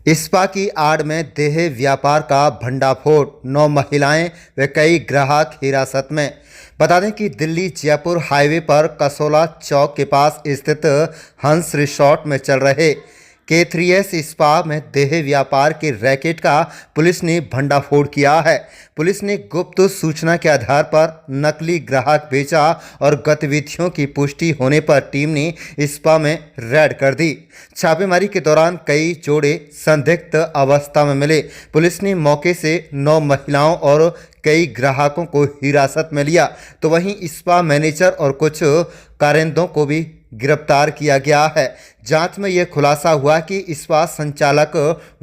इस्पा की आड़ में देह व्यापार का भंडाफोड़, 9 महिलाएं व कई ग्राहक हिरासत में। बता दें कि दिल्ली जयपुर हाईवे पर कसोला चौक के पास स्थित हंस रिसोर्ट में चल रहे K3S स्पा में देह व्यापार के रैकेट का पुलिस ने भंडाफोड़ किया है। पुलिस ने गुप्त सूचना के आधार पर नकली ग्राहक बेचा और गतिविधियों की पुष्टि होने पर टीम ने स्पा में रेड कर दी। छापेमारी के दौरान कई जोड़े संदिग्ध अवस्था में मिले। पुलिस ने मौके से 9 महिलाओं और कई ग्राहकों को हिरासत में लिया, तो वहीं स्पा मैनेजर और कुछ कारिंदों को भी गिरफ्तार किया गया है। जांच में यह खुलासा हुआ कि स्पा संचालक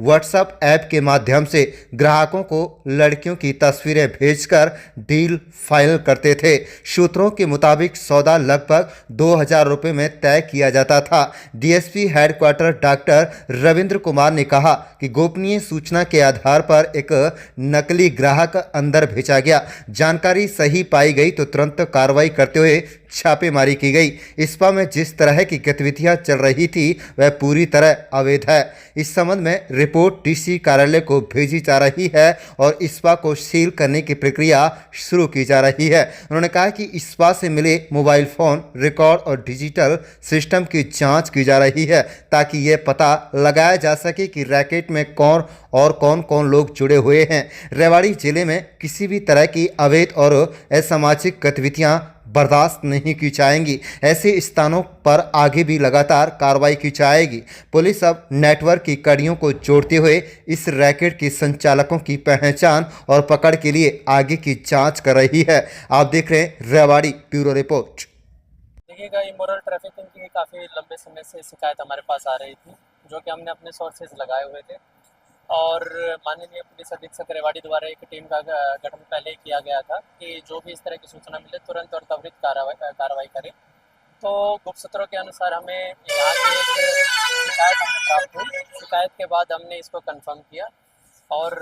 व्हाट्सएप ऐप के माध्यम से ग्राहकों को लड़कियों की तस्वीरें भेजकर डील फाइनल करते थे। सूत्रों के मुताबिक सौदा लगभग 2,000 रुपये में तय किया जाता था। DSP headquarter doctor Ravindra Kumar ने कहा कि गोपनीय सूचना के आधार पर एक नकली ग्राहक अंदर भेजा गया। जानकारी सही पाई गई तो तुरंत कार्रवाई करते हुए छापेमारी की गई। स्पा में जिस तरह की गतिविधियां चल रही थी वह पूरी तरह अवैध है। इस संबंध में रिपोर्ट डीसी कार्यालय को भेजी जा रही है और स्पा को सील करने की प्रक्रिया शुरू की जा रही है। उन्होंने कहा कि स्पा से मिले मोबाइल फोन रिकॉर्ड और डिजिटल सिस्टम की जांच की जा रही है ताकि यह पता लगाया जा सके कि रैकेट में कौन कौन लोग जुड़े हुए हैं। रेवाड़ी जिले में किसी भी तरह की अवैध और असामाजिक गतिविधियां बर्दाश्त नहीं की जाएंगी। ऐसे स्थानों पर आगे भी लगातार कार्रवाई की जाएगी। पुलिस अब नेटवर्क की कड़ियों को जोड़ते हुए इस रैकेट के संचालकों की पहचान और पकड़ के लिए आगे की जांच कर रही है। आप देख रहे हैं रेवाड़ी ब्यूरो रिपोर्ट। देखिएगा, इमोरल ट्रैफिकिंग की काफ़ी लंबे समय से शिकायत हमारे पास आ रही थी, जो कि हमने अपने सोर्सेज लगाए हुए थे और माननीय पुलिस अधीक्षक रेवाड़ी द्वारा एक टीम का गठन पहले ही किया गया था कि जो भी इस तरह की सूचना मिले तुरंत और त्वरित कार्रवाई करें। तो गुप्त सूत्रों के अनुसार हमें यहाँ की एक शिकायत हमें प्राप्त हुई। शिकायत के बाद हमने इसको कंफर्म किया और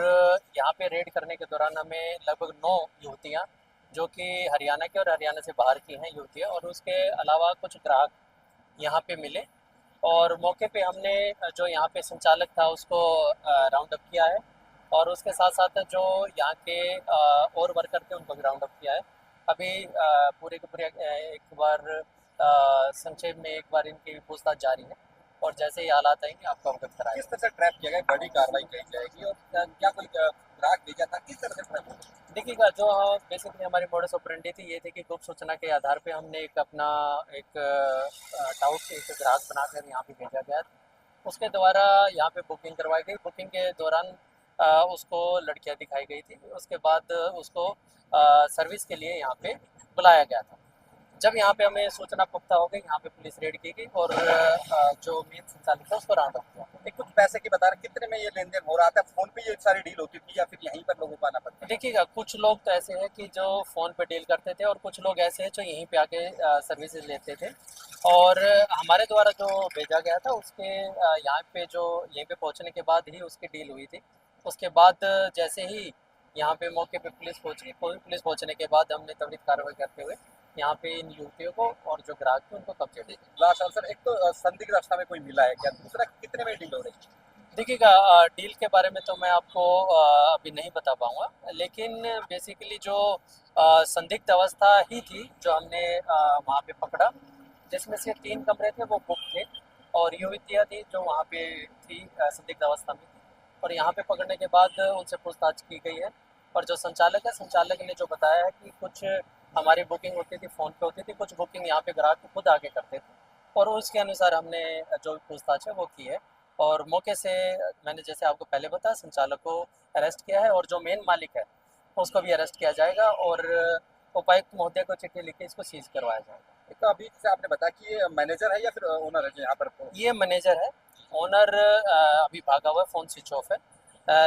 यहाँ पे रेड करने के दौरान हमें लगभग 9 युवतियाँ जो कि हरियाणा की और हरियाणा से बाहर की हैं युवतियाँ और उसके अलावा कुछ ग्राहक यहाँ पे मिले और मौके पे हमने जो यहाँ पे संचालक था उसको राउंड अप किया है और उसके साथ साथ जो यहाँ के और वर्कर थे उनको भी राउंड अप किया है। अभी पूरे के पूरे एक बार संक्षेप में एक बार इनकी पूछताछ जारी है और जैसे ही हालात आएंगे आपको अवगत कराएंगे। किस तरह से ट्रैप किया गया, बड़ी कार्रवाई की जाएगी और क्या कोई ग्राहक भेजा था, किस तरह से ट्रैप हुआ? देखिएगा, जो बेसिकली हमारी मोडस ऑपरेंडी थी ये थी कि गुप्त सूचना के आधार पे हमने एक अपना एक डाउट एक ग्राहक बनाकर यहाँ पे भेजा गया। उसके द्वारा यहाँ पे बुकिंग करवाई गई। बुकिंग के दौरान उसको लड़कियाँ दिखाई गई थी। उसके बाद उसको सर्विस के लिए यहाँ पे बुलाया गया था। जब यहाँ पे हमें सूचना पुख्ता हो गई, यहाँ पे पुलिस रेड की गई और जो मेन संचालक था उसको राउंड अप किया। एक कुछ पैसे की बता रहे, कितने में ये लेन देन हो रहा था? फोन पे ये सारी डील होती थी या फिर यहीं पर लोगों को आना पड़ता? देखिएगा, कुछ लोग तो ऐसे हैं कि जो फ़ोन पे डील करते थे और कुछ लोग ऐसे हैं जो यहीं पे आके सर्विसेज लेते थे और हमारे द्वारा जो भेजा गया था उसके यहाँ पे जो यहीं पे पहुँचने के बाद ही उसकी डील हुई थी। उसके बाद जैसे ही यहाँ पे मौके पे पुलिस पहुँची, पुलिस पहुँचने के बाद हमने त्वरित कार्रवाई करते हुए यहाँ पे इन युवतियों को और जो ग्राहक थे उनको कब्जे दे दिया। लास्ट आंसर, एक तो संदिग्ध अवस्था में कोई मिला है क्या? दूसरा, कितने में डील हो रही है? देखिएगा, डील के बारे में तो मैं आपको अभी नहीं बता पाऊँगा, लेकिन बेसिकली जो संदिग्ध अवस्था ही थी जो हमने वहाँ पे पकड़ा, जिसमें से 3 कमरे थे वो बुक थे और युवतियाँ थी जो वहाँ पे थी संदिग्ध अवस्था में थी और यहाँ पे पकड़ने के बाद उनसे पूछताछ की गई है और जो संचालक है, संचालक ने जो बताया है कि कुछ हमारी बुकिंग होती थी, फ़ोन पे होती थी, कुछ बुकिंग यहाँ पे ग्राहक खुद आके करते थे और उसके अनुसार हमने जो पूछताछ है वो की है और मौके से मैंने जैसे आपको पहले बताया संचालक को अरेस्ट किया है और जो मेन मालिक है उसको भी अरेस्ट किया जाएगा और उपायुक्त महोदय को चिट्ठी लिख के इसको सीज करवाया जाएगा। एक तो अभी जैसे आपने बताया कि ये मैनेजर है या फिर ओनर है जो यहाँ पर? ये मैनेजर है, ओनर अभी भागा हुआ है, फ़ोन स्विच ऑफ है,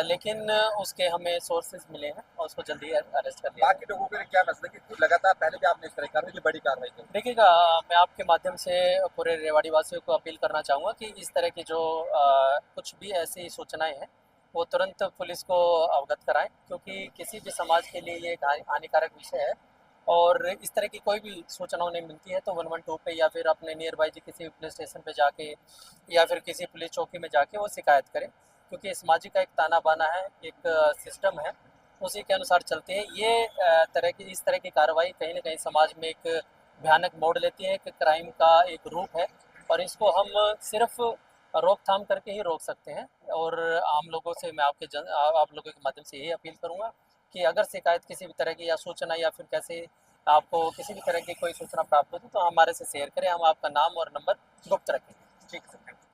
लेकिन उसके हमें सोर्सेज मिले हैं और उसको जल्दी अरेस्ट कर लिया। बाकी लोगों के लिए क्या मैसेज है कि लगातार पहले भी आपने इस तरह कार्रवाई, बड़ी कार्रवाई की? देखिएगा, मैं आपके माध्यम से पूरे रेवाड़ी वासियों को अपील करना चाहूँगा कि इस तरह की जो कुछ भी ऐसी सूचनाएं हैं वो तुरंत पुलिस को अवगत कराएं, क्योंकि किसी भी समाज के लिए ये एक हानिकारक विषय है और इस तरह की कोई भी सूचना उन्हें मिलती है तो 112 पे या फिर अपने नियर बाई किसी पुलिस स्टेशन पे जाके या फिर किसी पुलिस चौकी में जाके वो शिकायत करें, क्योंकि सामाजिक का एक ताना बाना है, एक सिस्टम है, उसी के अनुसार चलते हैं। ये इस तरह की कार्रवाई कहीं ना कहीं समाज में एक भयानक मोड़ लेती है, एक क्राइम का एक रूप है, और इसको हम सिर्फ रोकथाम करके ही रोक सकते हैं। और आम लोगों से मैं आप लोगों के माध्यम से यही अपील करूंगा कि अगर शिकायत किसी भी तरह की या सूचना या फिर कैसे आपको किसी भी तरह की कोई सूचना प्राप्त होती तो हमारे से शेयर करें, हम आपका नाम और नंबर गुप्त रखेंगे। ठीक है।